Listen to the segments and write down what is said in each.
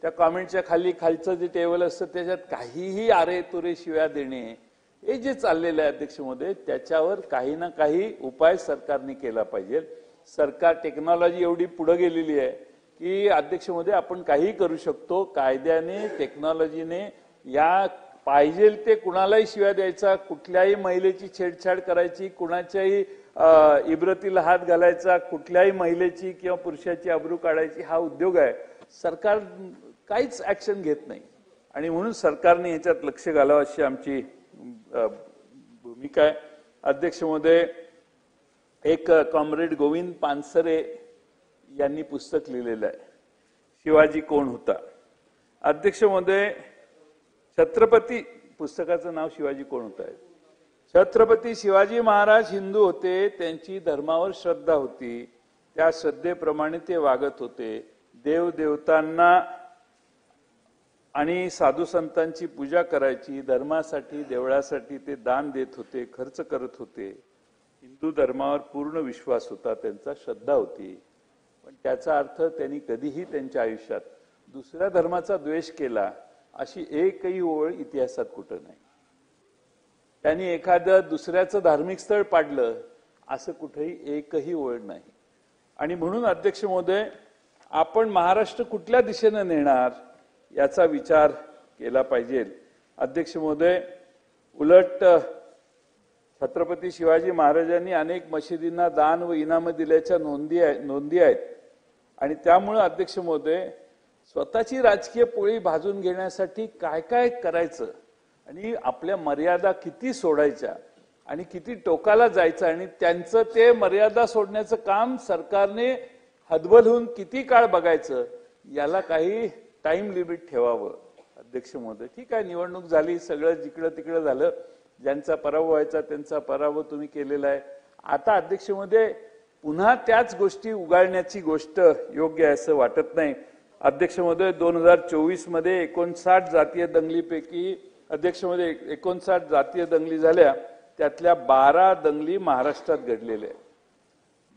त्या कॉमेंटच्या खालचं जे टेबल असतं त्याच्यात काहीही आरे तुरे शिव्या देणे हे जे चाललेलं आहे अध्यक्ष महोदय, त्याच्यावर काही ना काही उपाय सरकारने केला पाहिजे. सरकार टेक्नॉलॉजी एवढी पुढे गेलेली आहे की अध्यक्ष महोदय आपण काही करू शकतो. कायद्याने टेक्नॉलॉजीने या पाहिजे ते कुणालाही शिव्या द्यायचा, कुठल्याही महिलेची छेडछाड करायची, कुणाच्याही इब्रतीला हात घालायचा, कुठल्याही महिलेची किंवा पुरुषाची अब्रू काढायची हा उद्योग आहे. सरकार काहीच ऍक्शन घेत नाही आणि म्हणून सरकारने याच्यात लक्ष घालावं अशी आमची भूमिका आहे. अध्यक्ष महोदय, एक कॉम्रेड गोविंद पानसरे यांनी पुस्तक लिहिलेलं आहे, शिवाजी कोण होता. अध्यक्ष महोदय, छत्रपती पुस्तकाचं नाव शिवाजी कोण होता आहे. छत्रपती शिवाजी महाराज हिंदू होते, त्यांची धर्मावर श्रद्धा होती, त्या श्रद्धेप्रमाणे ते वागत होते. देवदेवतांना आणि साधू संतांची पूजा करायची, धर्मासाठी देवळासाठी ते दान देत होते, खर्च करत होते. हिंदू धर्मावर पूर्ण विश्वास होता, त्यांचा श्रद्धा होती. पण त्याचा अर्थ त्यांनी कधीही त्यांच्या आयुष्यात दुसऱ्या धर्माचा द्वेष केला अशी एकही ओळ इतिहासात कुठं नाही. त्यांनी एखादं दुसऱ्याचं धार्मिक स्थळ पाडलं असं कुठेही एकही ओळ नाही. आणि म्हणून अध्यक्ष महोदय, आपण महाराष्ट्र कुठल्या दिशेने नेणार याचा विचार केला पाहिजे. अध्यक्ष महोदय, उलट छत्रपती शिवाजी महाराजांनी अनेक मशिदींना दान व इनाम दिल्याच्या नोंदी आहेत आणि त्यामुळे अध्यक्ष महोदय, स्वतःची राजकीय पोळी भाजून घेण्यासाठी काय काय करायचं आणि आपल्या मर्यादा किती सोडायच्या आणि किती टोकाला जायचं आणि त्यांचं ते मर्यादा सोडण्याचं काम सरकारने हतबल होऊन किती काळ बघायचं, याला काही टाइम लिमिट ठेवावं. अध्यक्ष महोदय, ठीक आहे, निवडणूक झाली, सगळं जिकडं तिकडं झालं, ज्यांचा पराभव व्हायचा त्यांचा पराभव तुम्ही केलेला आहे. आता अध्यक्ष महोदय, पुन्हा त्याच गोष्टी उगाळण्याची गोष्ट योग्य आहे असं वाटत नाही. अध्यक्ष महोदय, 2024 मध्ये 59 जातीय दंगलीपैकी अध्यक्ष महोदय 59 जातीय दंगली झाल्या, त्यातल्या 12 दंगली महाराष्ट्रात घडलेल्या आहेत.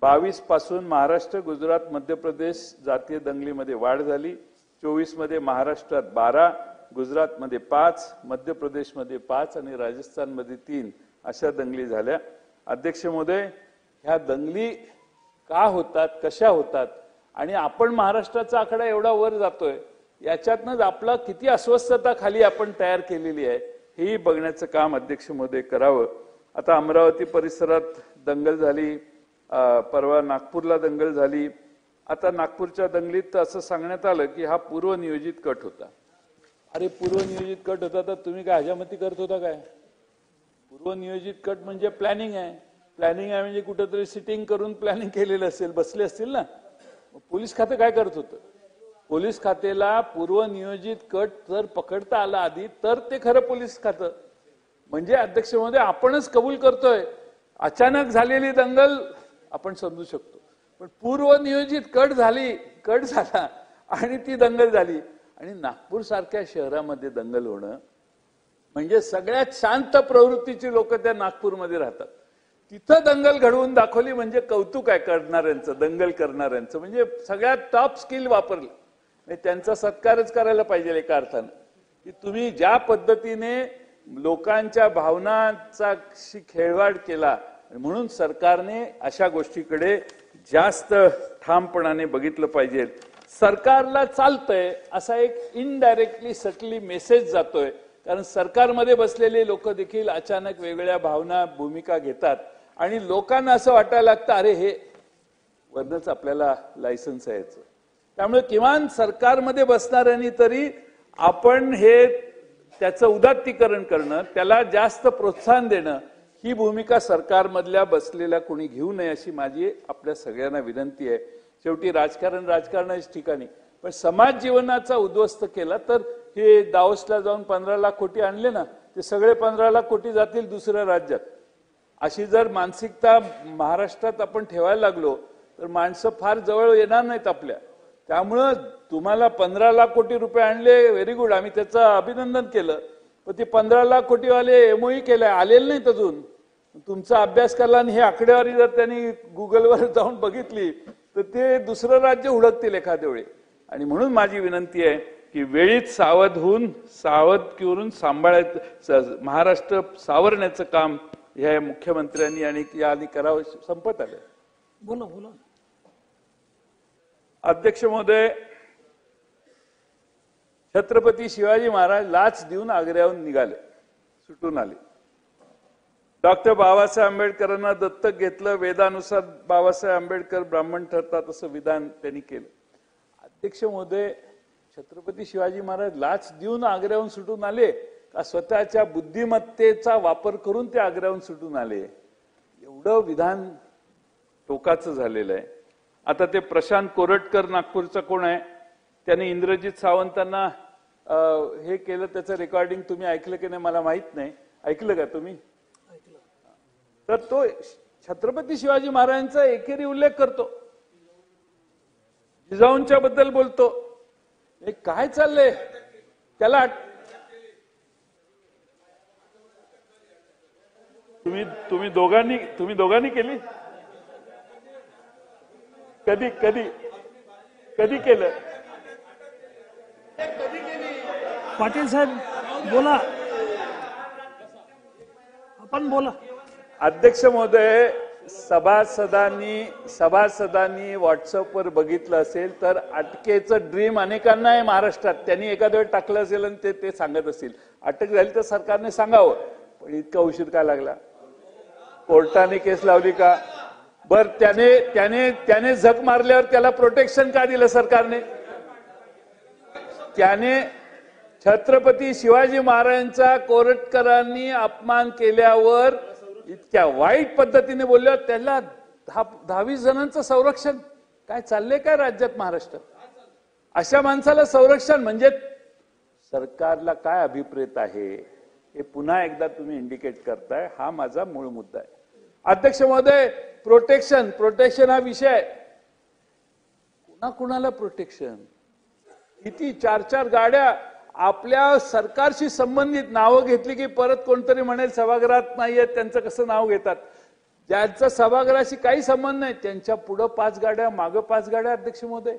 22 पासून महाराष्ट्र, गुजरात, मध्य प्रदेश जातीय दंगलीमध्ये वाढ झाली. 24 मध्ये महाराष्ट्रात 12, गुजरातमध्ये 5, मध्य प्रदेशमध्ये 5 आणि राजस्थानमध्ये 3 अशा दंगली झाल्या. अध्यक्ष महोदय, ह्या दंगली का होतात, कशा होतात आणि आपण महाराष्ट्राचा आकडा एवढा वर जातोय, याच्यातनंच आपला किती अस्वस्थता खाली आपण तयार केलेली आहे हेही बघण्याचं काम अध्यक्ष महोदय करावं. आता अमरावती परिसरात दंगल झाली, परवा नागपूरला दंगल झाली. आता नागपूरच्या दंगलीत असं सांगण्यात आलं की हा पूर्वनियोजित कट होता. अरे पूर्वनियोजित कट होता तर तुम्ही काय हजामती करत होता काय? पूर्वनियोजित कट म्हणजे प्लॅनिंग आहे. प्लॅनिंग आहे म्हणजे कुठेतरी सिटिंग करून प्लॅनिंग केलेलं असेल, बसले असतील ना. पोलीस खाते काय करत होतं? पोलीस खात्याला पूर्वनियोजित कट जर पकडता आला आधी तर ते खरं पोलीस खातं. म्हणजे अध्यक्ष महोदय, आपणच कबूल करतोय अचानक झालेली दंगल आपण समजू शकतो, पण पूर्वनियोजित कट झाला आणि ती दंगल झाली. आणि नागपूर सारख्या शहरामध्ये दंगल होणं म्हणजे सगळ्यात शांत प्रवृत्तीची लोक त्या नागपूरमध्ये राहतात, तिथं दंगल घडवून दाखवली म्हणजे कौतुक आहे करणाऱ्यांचं, दंगल करणाऱ्यांचं. म्हणजे सगळ्यात टॉप स्किल वापरलं, त्यांचा सत्कारच करायला पाहिजे एका अर्थानं, की तुम्ही ज्या पद्धतीने लोकांच्या भावनांचा खेळवाड केला. म्हणून सरकारने अशा गोष्टीकडे जास्त ठामपणाने बघितलं पाहिजे. सरकारला चालतंय असा एक इनडायरेक्टली सटली मेसेज जातोय, कारण सरकारमध्ये बसलेले लोक देखील अचानक वेगवेगळ्या भावना भूमिका घेतात आणि लोकांना असं वाटायला लागतं अरे हे वरनच आपल्याला लायसन्स आहे याचं. त्यामुळे किमान सरकारमध्ये बसणाऱ्यांनी तरी आपण हे त्याचं उदात्तीकरण करणं, त्याला जास्त प्रोत्साहन देणं, ही भूमिका सरकारमधल्या बसलेल्या कोणी घेऊ नये अशी माझी आपल्या सगळ्यांना विनंती आहे. शेवटी राजकारणाच्या ठिकाणी पण समाज जीवनाचा उद्ध्वस्त केला तर हे दाओसला जाऊन 15 लाख कोटी आणले ना, ते सगळे 15 लाख कोटी जातील दुसऱ्या राज्यात. अशी जर मानसिकता महाराष्ट्रात आपण ठेवायला लागलो तर माणसं फार जवळ येणार नाहीत आपल्या. त्यामुळं तुम्हाला 15 लाख कोटी रुपये आणले, व्हेरी गुड, आम्ही त्याचं अभिनंदन केलं. पण ते 15 लाख कोटीवाले एमओई केलाय, आलेले नाहीत अजून. तुमचा अभ्यास केला आणि हे आकडेवारी जर त्यांनी गुगलवर जाऊन बघितली तर ते दुसरं राज्य हुडकतील एखाद्या वेळी. आणि म्हणून माझी विनंती आहे की वेळीच सावध होऊन सावधगिरीवरून सांभाळायचं, महाराष्ट्र सावरण्याचं काम ह्या मुख्यमंत्र्यांनी आणि यांनी करावं. संपत आलं. बोला बोला. अध्यक्ष महोदय, छत्रपती शिवाजी महाराज लाच देऊन आग्र्याहून निघाले, सुटून आले. डॉक्टर बाबासाहेब आंबेडकरांना दत्तक घेतलं, वेदानुसार बाबासाहेब आंबेडकर ब्राह्मण ठरतात असं विधान त्यांनी केलं. अध्यक्ष महोदय, छत्रपती शिवाजी महाराज लाच देऊन आग्र्याहून सुटून आले का स्वतःच्या बुद्धिमत्तेचा वापर करून ते आग्र्याहून सुटून आले? एवढं विधान टोकाचं झालेलं आहे. आता ते प्रशांत कोरटकर नागपूरचा कोण आहे, त्याने इंद्रजित सावंतांना हे केलं, त्याचं रेकॉर्डिंग तुम्ही ऐकलं की नाही मला माहित नाही. ऐकलं का तुम्ही? तर तो छत्रपती शिवाजी महाराजांचा एकेरी उल्लेख करतो, जिजाऊंच्या बद्दल बोलतो. हे काय चाललंय? त्याला तुम्ही दोघांनी केली? कधी कधी कधी केलं? पाटील साहेब बोला, आपण बोला. अध्यक्ष महोदय, सभासदांनी व्हॉट्सअपवर बघितलं असेल तर अटकेचं ड्रीम अनेकांना आहे महाराष्ट्रात. त्यांनी एखाद्या वेळ टाकलं असेल आणि ते सांगत असतील. अटक झाली तर सरकारने सांगावं, पण इतका उशीर का लागला? कोर्टाने केस लावली का? बर, त्याने झक मारल्यावर त्याला प्रोटेक्शन का दिलं सरकारने? त्याने छत्रपती शिवाजी महाराजांचा कोरटकरांनी अपमान केल्यावर इतक्या वाईट पद्धतीने बोलल्यावर त्याला 10-20 जणांचं संरक्षण. काय चाललंय काय राज्यात, महाराष्ट्रात? अशा माणसाला संरक्षण म्हणजे सरकारला काय अभिप्रेत आहे हे पुन्हा एकदा तुम्ही इंडिकेट करताय. हा माझा मूळ मुद्दा आहे. अध्यक्ष महोदय, प्रोटेक्शन हा विषय, कुणाला प्रोटेक्शन? किती 4-4 गाड्या आपल्या सरकारशी संबंधित नावं घेतली की परत कोणतरी म्हणेल सभागृहात नाहीये, त्यांचं कसं नाव घेतात? ज्यांचा सभागृहाशी काही संबंध नाही त्यांच्या पुढं 5 गाड्या, मागं 5 गाड्या. अध्यक्ष महोदय,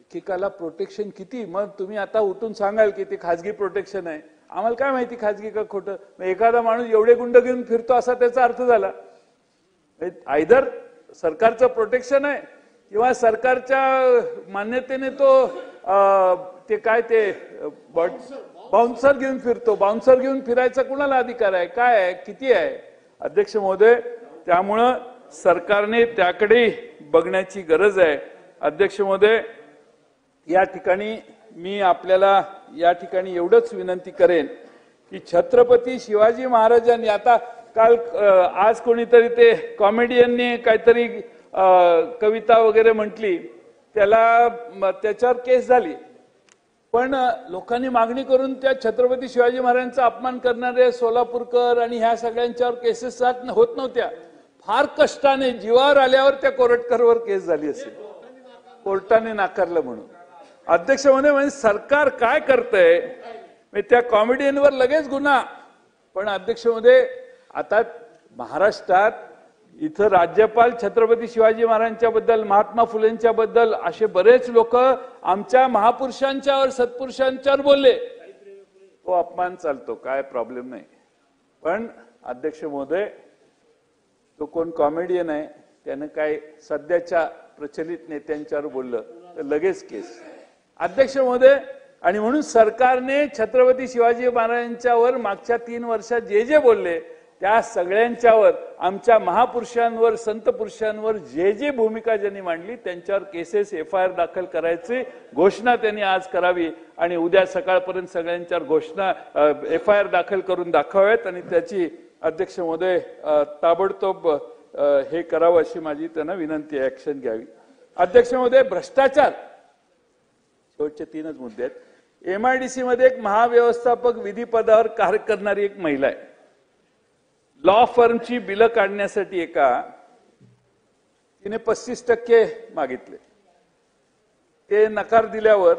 एकेकाला प्रोटेक्शन किती? मग तुम्ही आता उठून सांगाल की ते खाजगी प्रोटेक्शन आहे. आम्हाला काय माहिती खाजगी का खोटं? एखादा माणूस एवढे गुंड घेऊन फिरतो असा त्याचा अर्थ झाला. आयदर सरकारचं प्रोटेक्शन आहे किंवा सरकारच्या मान्यतेने तो ते काय ते बाउन्सर घेऊन फिरतो. बाउन्सर घेऊन फिरायचा कुणाला अधिकार आहे? काय आहे? किती आहे? अध्यक्ष महोदय, त्यामुळं सरकारने त्याकडे बघण्याची गरज आहे. अध्यक्ष महोदय, या ठिकाणी मी आपल्याला या ठिकाणी एवढंच विनंती करेन की छत्रपती शिवाजी महाराजांनी आता आज कोणीतरी ते कॉमेडियनने काहीतरी कविता वगैरे म्हटली, त्याच्यावर केस झाली. पण लोकांनी मागणी करून त्या छत्रपती शिवाजी महाराजांचा अपमान करणारे सोलापूरकर आणि ह्या सगळ्यांच्यावर केसेस होत नव्हत्या. फार कष्टाने जीवावर आल्यावर त्या कोरटकरवर केस झाली असेल, कोर्टाने नाकारलं म्हणून. अध्यक्ष म्हणजे सरकार काय करतंय? त्या कॉमेडियनवर लगेच गुन्हा. पण अध्यक्ष मध्ये आता महाराष्ट्रात इथं राज्यपाल छत्रपती शिवाजी महाराजांच्या बद्दल, महात्मा फुलेंच्या बद्दल असे बरेच लोक आमच्या महापुरुषांच्यावर, सत्पुरुषांच्यावर बोलले. तो अपमान चालतो, काय प्रॉब्लेम नाही. पण अध्यक्ष महोदय, तो कोण कॉमेडियन आहे त्यानं काय सध्याच्या प्रचलित नेत्यांच्यावर बोललं तर लगेच केस. अध्यक्ष महोदय, आणि म्हणून सरकारने छत्रपती शिवाजी महाराजांच्यावर मागच्या 3 वर्षात जे बोलले त्या सगळ्यांच्यावर, आमच्या महापुरुषांवर, संत पुरुषांवर जे भूमिका ज्यांनी मांडली त्यांच्यावर केसेस, FIR दाखल करायची घोषणा त्यांनी आज करावी आणि उद्या सकाळपर्यंत सगळ्यांच्यावर घोषणा FIR दाखल करून दाखवाव्यात आणि त्याची अध्यक्ष महोदय ताबडतोब हे करावं अशी माझी त्यांना विनंती आहे, ऍक्शन घ्यावी. अध्यक्ष महोदय, भ्रष्टाचार शेवटचे 3च मुद्दे आहेत. MIDC मध्ये एक महाव्यवस्थापक विधी पदावर कार्य करणारी एक महिला आहे. लॉ फर्मची बिलं काढण्यासाठी तिने 35% मागितले. ते नकार दिल्यावर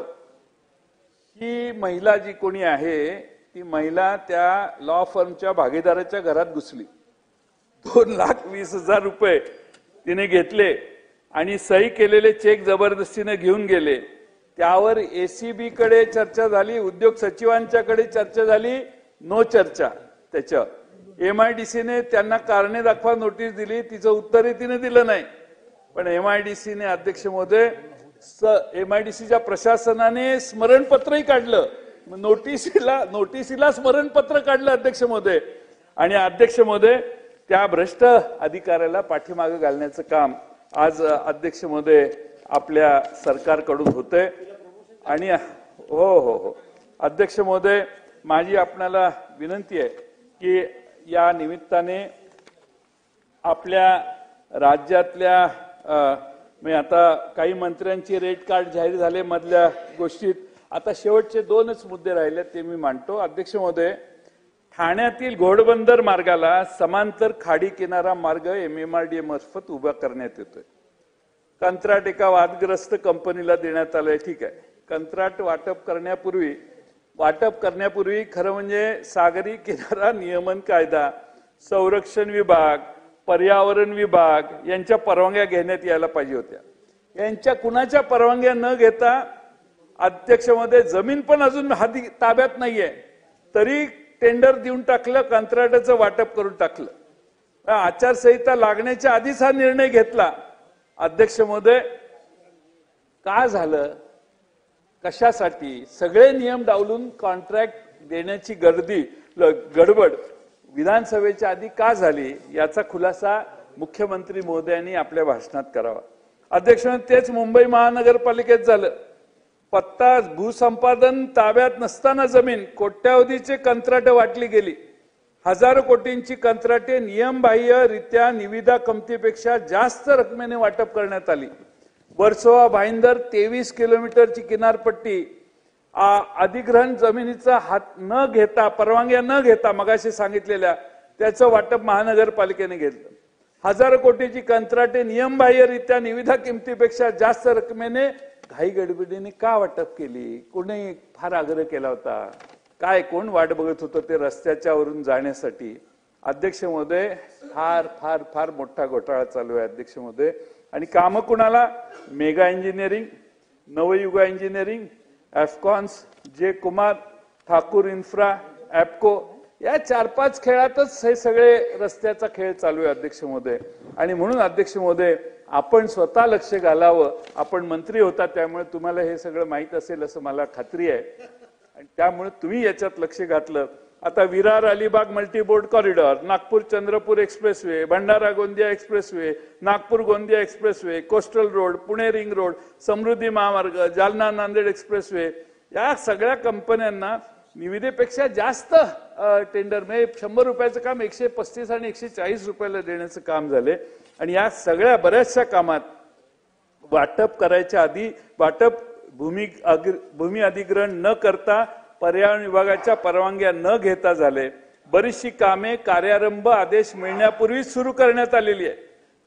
ही महिला जी कोणी आहे ती महिला त्या लॉ फर्मच्या भागीदाराच्या घरात घुसली. 2,20,000 रुपये तिने घेतले आणि सही केलेले चेक जबरदस्तीने घेऊन गेले. त्यावर एसीबी कडे चर्चा झाली, उद्योग सचिवांच्याकडे चर्चा झाली, नो चर्चा त्याच्यावर। एमआयडीसीने त्यांना कारणे दाखवा नोटीस दिली, तिचं उत्तरही तिने दिलं नाही। पण एमआयडीसीने अध्यक्ष महोदय एमआयडीसीच्या प्रशासनाने स्मरणपत्रही काढलं, नोटीसीला स्मरणपत्र काढलं अध्यक्ष महोदय। आणि अध्यक्ष महोदय त्या भ्रष्ट अधिकाऱ्याला पाठीमागे घालण्याचं काम आज अध्यक्ष महोदय आपल्या सरकारकडून होतंय। आणि हो हो हो अध्यक्ष महोदय, माझी आपणाला विनंती आहे की या निमित्ताने आपल्या राज्यातल्या मी आता काही मंत्र्यांची रेड कार्ड जाहीर झाले मधल्या गोष्टीत, आता शेवटचे 2च मुद्दे राहिले ते मी मांडतो। अध्यक्ष महोदय, ठाण्यातील घोडबंदर मार्गाला समांतर खाडी किनारा मार्ग MMRDA मार्फत उभा करण्यात येतोय। कंत्राट एका वादग्रस्त कंपनीला देण्यात आलंय, ठीक आहे। कंत्राट वाटप करण्यापूर्वी खरं म्हणजे सागरी किनारा नियमन कायदा, संरक्षण विभाग, पर्यावरण विभाग यांच्या परवानग्या घेण्यात यायला पाहिजे होत्या। यांच्या कुणाच्या परवानग्या न घेता अध्यक्ष महोदय जमीन पण अजून ताब्यात नाहीये, तरी टेंडर देऊन टाकलं, कंत्राटाचं वाटप करून टाकलं। आचारसंहिता लागण्याच्या आधीच हा निर्णय घेतला। अध्यक्ष महोदय, का झालं, कशासाठी सगळे नियम डावलून कॉन्ट्रॅक्ट देण्याची गडबड विधानसभेच्या आधी का झाली, याचा खुलासा मुख्यमंत्री महोदयांनी आपल्या भाषणात करावा। अध्यक्ष, तेच मुंबई महानगरपालिकेत झालं। पत्ता भूसंपादन ताब्यात नसताना जमीन कोट्यावधीचे कंत्राट वाटली गेली। हजारो कोटींची कंत्राटे नियमबाह्यरित्या निविदा किमतीपेक्षा जास्त रकमेने वाटप करण्यात आली। वर्सोवा भाईंदर 23 किलोमीटरची किनारपट्टी अधिग्रहण जमिनीचा हात न घेता, परवानग्या न घेता मगाशी सांगितलेल्या त्याचं वाटप महानगरपालिकेने घेतलं। हजारो कोटीची कंत्राटे नियमबाह्यरित्या निविदा किमतीपेक्षा जास्त रकमेने घाई गडबडीने का वाटप केली, कोणी फार आग्रह केला होता काय, कोण वाट बघत होतं ते रस्त्याच्या वरून जाण्यासाठी? अध्यक्ष महोदय, फार फार फार मोठा घोटाळा चालू आहे अध्यक्ष महोदय। आणि काम कुणाला? Mega engineering, Navayuga engineering, Afcons, जे कुमार, ठाकूर इन्फ्रा, ऍपको, या 4-5 खेळातच हे सगळे रस्त्याचा खेळ चालू आहे अध्यक्ष महोदय। आणि म्हणून अध्यक्ष महोदय, आपण स्वतः लक्ष घालावं। आपण मंत्री होता त्यामुळे तुम्हाला हे सगळं माहित असेल असं मला खात्री आहे, आणि त्यामुळे तुम्ही याच्यात लक्ष घातलं। आता Virar Alibag multimodal corridor, Nagpur Chandrapur expressway, Bhandara Gondia expressway, Nagpur Gondia expressway, coastal road, Pune ring road, Samruddhi Mahamarg, Jalna Nanded expressway, या सगळ्या कंपन्यांना निविदेपेक्षा जास्त टेंडर म्हणजे 100 रुपयाचं काम 135 आणि 140 रुपयाला देण्याचं काम झाले। आणि या सगळ्या बऱ्याचशा कामात वाटप करायच्या आधी भूमी अधिग्रहण न करता, पर्यावरण विभागाच्या परवानग्या न घेता झाले। बरीचशी कामे कार्यारंभ आदेश मिळण्यापूर्वी सुरू करण्यात आलेली आहे।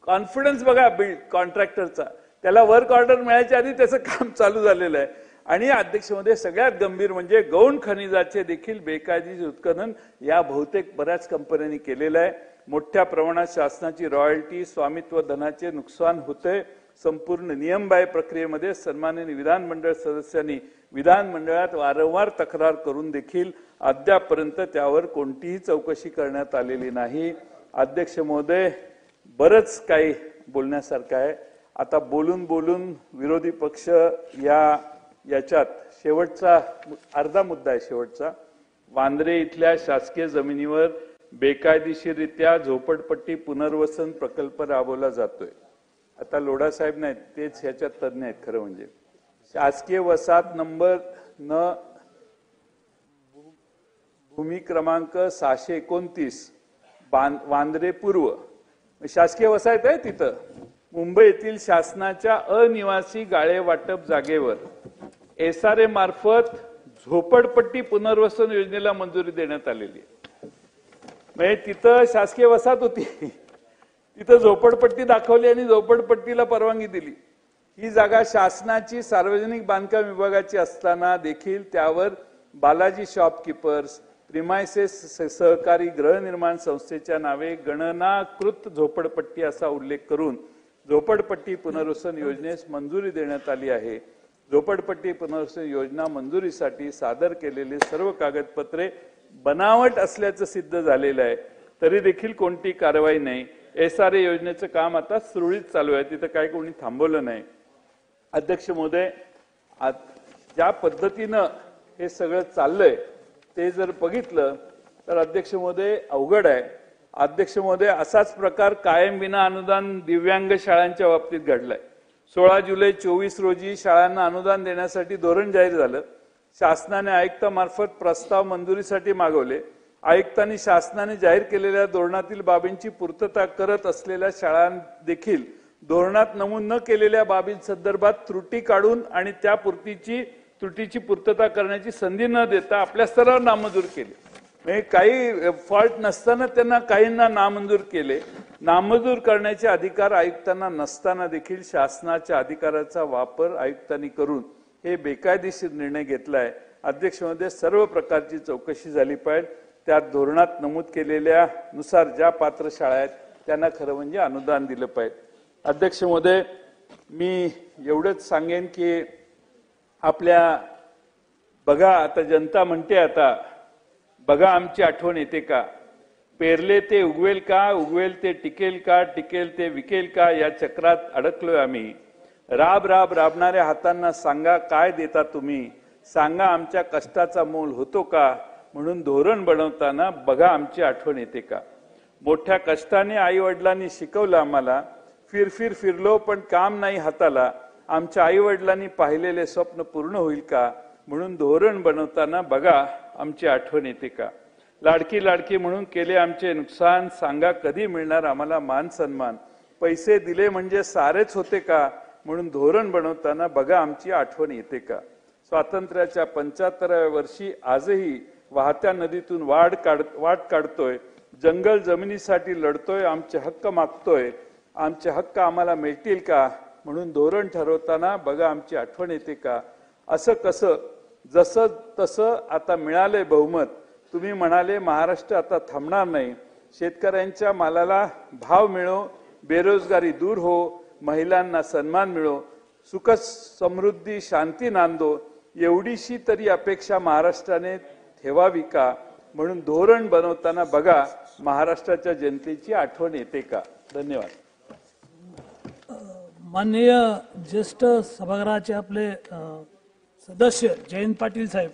कॉन्फिडन्स बघा कॉन्ट्रॅक्टरचा, त्याला वर्क ऑर्डर मिळायच्या आधी त्याचं काम चालू झालेलं आहे। आणि अध्यक्ष महोदय, सगळ्यात गंभीर म्हणजे गौण खनिजाचे देखील बेकायदेशीर उत्खनन या बहुतेक बऱ्याच कंपन्यांनी केलेलं आहे। मोठ्या प्रमाणात शासनाची रॉयल्टी, स्वामित्व धनाचे नुकसान होते। संपूर्ण नियमबाह्य प्रक्रियेमध्ये सन्माननीय विधानमंडळ सदस्यांनी विधानमंडळात वारंवार तक्रार करून देखील अद्यापर्यंत त्यावर कोणतीही चौकशी करण्यात आलेली नाही। अध्यक्ष महोदय, बरंच काही बोलण्यासारखं आहे। आता बोलून बोलून विरोधी पक्ष याच्यात शेवटचा अर्धा मुद्दा आहे, शेवटचा, वांद्रे इथल्या शासकीय जमिनीवर बेकायदेशीररित्या झोपडपट्टी पुनर्वसन प्रकल्प राबवला जातोय। आता लोढा साहेब नाहीत, तेच ह्याच्यात तज्ञ आहेत खरं म्हणजे। शासकीय वसाहत नंबर भूमी क्रमांक 629 वांद्रे पूर्व शासकीय वसाहत आहे तिथं, मुंबई येथील शासनाच्या अनिवासी गाळे वाटप जागेवर SRA मार्फत झोपडपट्टी पुनर्वसन योजनेला मंजुरी देण्यात आलेली आहे। म्हणजे तिथं शासकीय वसाहत होती, तिथं झोपडपट्टी दाखवली आणि झोपडपट्टीला परवानगी दिली। ही जागा शासनाची सार्वजनिक बांधकाम विभागाची असताना देखील त्यावर बालाजी शॉपकीपर्स, प्रिमायसेस सहकारी गृहनिर्माण संस्थेच्या नावे गणनाकृत झोपडपट्टी असा उल्लेख करून झोपडपट्टी पुनर्वसन योजनेस मंजुरी देण्यात आली आहे। झोपडपट्टी पुनर्वसन योजना मंजुरीसाठी सादर केलेली सर्व कागदपत्रे बनावट असल्याचं सिद्ध झालेलं आहे, तरी देखील कोणती कारवाई नाही. SRA योजनेचं काम आता सुरळीत चालू आहे, तिथं काय कोणी थांबवलं नाही. अध्यक्ष महोदय, ज्या पद्धतीनं हे सगळं चाललंय ते जर बघितलं तर अध्यक्ष महोदय अवघड आहे. अध्यक्ष महोदय, असाच प्रकार कायम विना अनुदान दिव्यांग शाळांच्या बाबतीत घडलाय. 16 जुलै 24 रोजी शाळांना अनुदान देण्यासाठी धोरण जाहीर झालं. शासनाने आयुक्तामार्फत प्रस्ताव मंजुरीसाठी मागवले. आयुक्तांनी शासनाने जाहीर केलेल्या धोरणातील बाबींची पूर्तता करत असलेल्या शाळां देखील धोरणात नमूद न केलेल्या बाबींसंदर्भात त्रुटी काढून आणि त्या त्रुटीची पूर्तता करण्याची संधी न देता आपल्या स्तरावर नामंजूर केले. म्हणजे काही फॉल्ट नसताना त्यांना काहींना नामंजूर केले. नामंजूर करण्याचे अधिकार आयुक्तांना नसताना देखील शासनाच्या अधिकाराचा वापर आयुक्तांनी करून हे बेकायदेशीर निर्णय घेतलाय. अध्यक्ष महोदय, सर्व प्रकारची चौकशी झाली पाहिजे. त्यात धोरणात नमूद केलेल्या नुसार ज्या पात्र शाळा आहेत त्यांना खरं म्हणजे अनुदान दिलं पाहिजे. अध्यक्ष महोदय, मी एवढंच सांगेन की आपल्या बघा, आता जनता म्हणते, आता बघा आमची आठवण येते का, पेरले ते उगवेल का, उगवेल ते टिकेल का, टिकेल ते विकेल का, या चक्रात अडकलोय आम्ही. राब राब राबणाऱ्या हातांना सांगा काय देता तुम्ही, सांगा आमच्या कष्टाचा मोल होतो का, म्हणून धोरण बनवताना बघा आमची आठवण येते का. मोठ्या कष्टाने आई वडिलांनी शिकवलं आम्हाला, फिरफिर फिरलो पण काम नाही हाताला, आमच्या आई वडिलांनी पाहिलेले स्वप्न पूर्ण होईल का, म्हणून धोरण बनवताना बघा आमची आठवण येते का. लाडकी लाडकी म्हणून केले आमचे नुकसान, सांगा कधी मिळणार आम्हाला मान सन्मान, पैसे दिले म्हणजे सारेच होते का, म्हणून धोरण बनवताना बघा आमची आठवण येते का. स्वातंत्र्याच्या 75व्या वर्षी आजही वाहत्या नदीतून वाट काढतोय, जंगल जमिनीसाठी लढतोय, आमचे हक्क मागतोय, आमचे हक्क आम्हाला मिळतील का, म्हणून धोरण ठरवताना बघा आमची आठवण येते का. असं कसं, जसं तसं आता मिळाले बहुमत, तुम्ही म्हणाले महाराष्ट्र आता थांबणार नाही, शेतकऱ्यांच्या मालाला भाव मिळो, बेरोजगारी दूर हो, महिलांना सन्मान मिळो, सुख समृद्धी शांती नांदो, एवढीशी तरी अपेक्षा महाराष्ट्राने ठेवावी का, म्हणून धोरण बनवताना बघा महाराष्ट्राच्या जनतेची आठवण येते का. धन्यवाद. माननीय ज्येष्ठ सभागृहाचे आपले सदस्य जयंत पाटील साहेब.